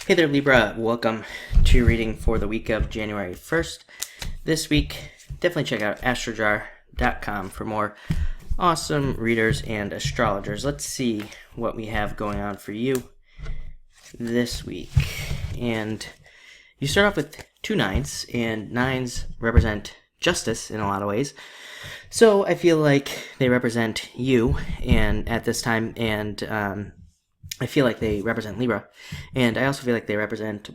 Hey there, Libra. Welcome to your reading for the week of January 1st. This week, definitely check out astrojar.com for more awesome readers and astrologers. Let's see what we have going on for you this week. And you start off with two nines, and nines represent justice in a lot of ways. So I feel like they represent you and at this time, and I feel like they represent Libra, and I also feel like they represent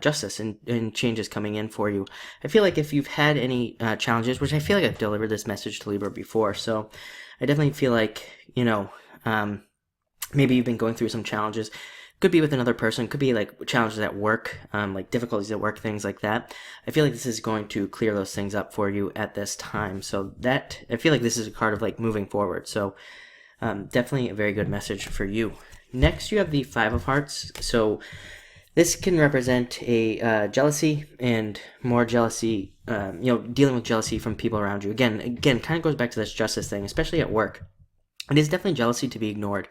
justice and changes coming in for you. I feel like if you've had any challenges, which I feel like I've delivered this message to Libra before, so I definitely feel like, maybe you've been going through some challenges. Could be with another person, could be like challenges at work, like difficulties at work, things like that. I feel like this is going to clear those things up for you at this time. So that, I feel like this is a card of like moving forward. So definitely a very good message for you. Next, you have the Five of Hearts. So this can represent a jealousy and more jealousy, dealing with jealousy from people around you. Again, kind of goes back to this justice thing, especially at work. It is definitely jealousy to be ignored,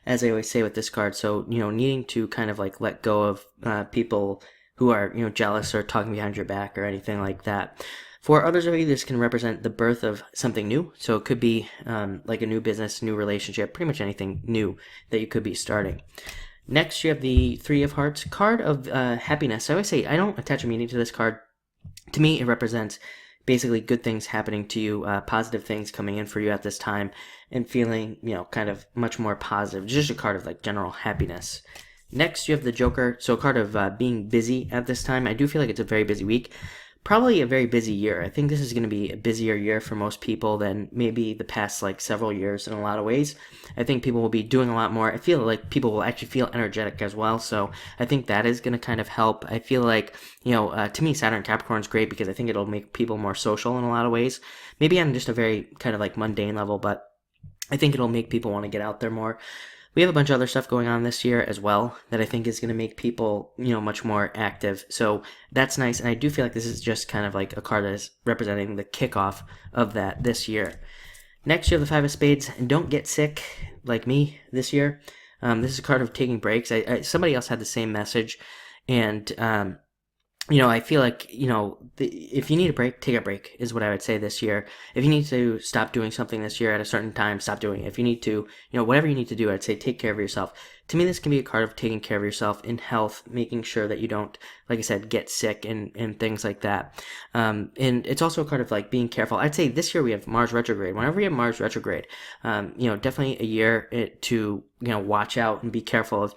as I always say with this card. So, needing to kind of like let go of people who are, jealous or talking behind your back or anything like that. For others of you, this can represent the birth of something new. So it could be like a new business, new relationship, pretty much anything new that you could be starting. Next, you have the Three of Hearts, card of happiness. I always say I don't attach a meaning to this card. To me, it represents basically good things happening to you, positive things coming in for you at this time, and feeling, kind of much more positive. Just a card of like general happiness. Next, you have the Joker, so a card of being busy at this time. I do feel like it's a very busy week. Probably a very busy year. I think this is going to be a busier year for most people than maybe the past like several years in a lot of ways. I think people will be doing a lot more. I feel like people will actually feel energetic as well. So I think that is going to kind of help. I feel like, to me, Saturn Capricorn is great because I think it'll make people more social in a lot of ways. Maybe on just a very kind of like mundane level, but I think it'll make people want to get out there more. We have a bunch of other stuff going on this year as well that I think is going to make people, much more active. So that's nice. And I do feel like this is just kind of like a card that is representing the kickoff of that this year. Next, you have the Five of Spades. And don't get sick like me this year. This is a card of taking breaks. Somebody else had the same message. And, I feel like, if you need a break, take a break is what I would say this year. If you need to stop doing something this year at a certain time, stop doing it. If you need to, whatever you need to do, I'd say take care of yourself. To me, this can be a card of taking care of yourself in health, making sure that you don't, like I said, get sick and things like that. And it's also a card of like being careful. I'd say this year we have Mars retrograde. Whenever we have Mars retrograde, definitely a year to, watch out and be careful of,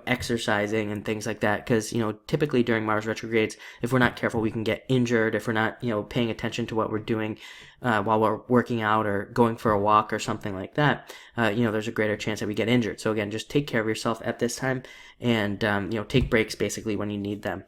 exercising and things like that. Because, typically during Mars retrogrades, if we're not careful, we can get injured. If we're not, paying attention to what we're doing while we're working out or going for a walk or something like that, there's a greater chance that we get injured. So again, just take care of yourself at this time and, take breaks basically when you need them.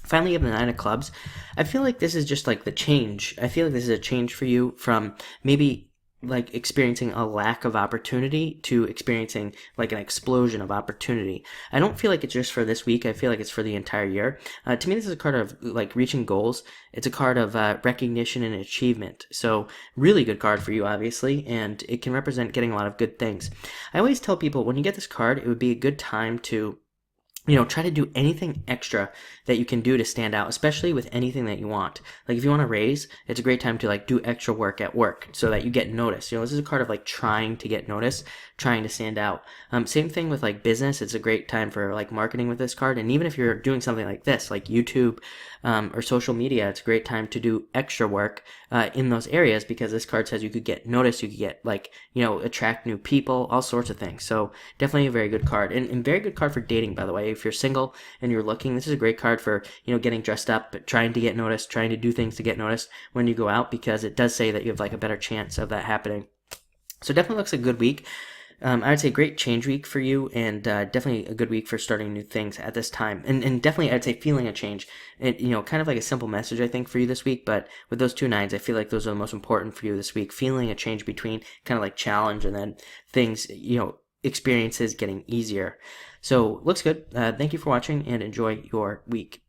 Finally, you have the Nine of Clubs. I feel like this is just like the change. I feel like this is a change for you from maybe like experiencing a lack of opportunity to experiencing like an explosion of opportunity. I don't feel like it's just for this week. I feel like it's for the entire year. To me, this is a card of like reaching goals. It's a card of recognition and achievement. So really good card for you, obviously, and it can represent getting a lot of good things. I always tell people when you get this card, it would be a good time to try to do anything extra that you can do to stand out, especially with anything that you want. Like if you want to raise, it's a great time to like do extra work at work so that you get noticed. This is a card of like trying to get noticed, trying to stand out. Same thing with like business. It's a great time for like marketing with this card. And even if you're doing something like this, like YouTube or social media, it's a great time to do extra work in those areas because this card says you could get noticed, you could get like, attract new people, all sorts of things. So definitely a very good card and very good card for dating, by the way. If you're single and you're looking, this is a great card for, getting dressed up, trying to get noticed, trying to do things to get noticed when you go out because it does say that you have like a better chance of that happening. So definitely looks a good week. I would say great change week for you and definitely a good week for starting new things at this time. And definitely I'd say feeling a change. It, kind of like a simple message, I think, for you this week. But with those two nines, I feel like those are the most important for you this week. Feeling a change between kind of like challenge and then things, experiences getting easier. So looks good. Thank you for watching and enjoy your week.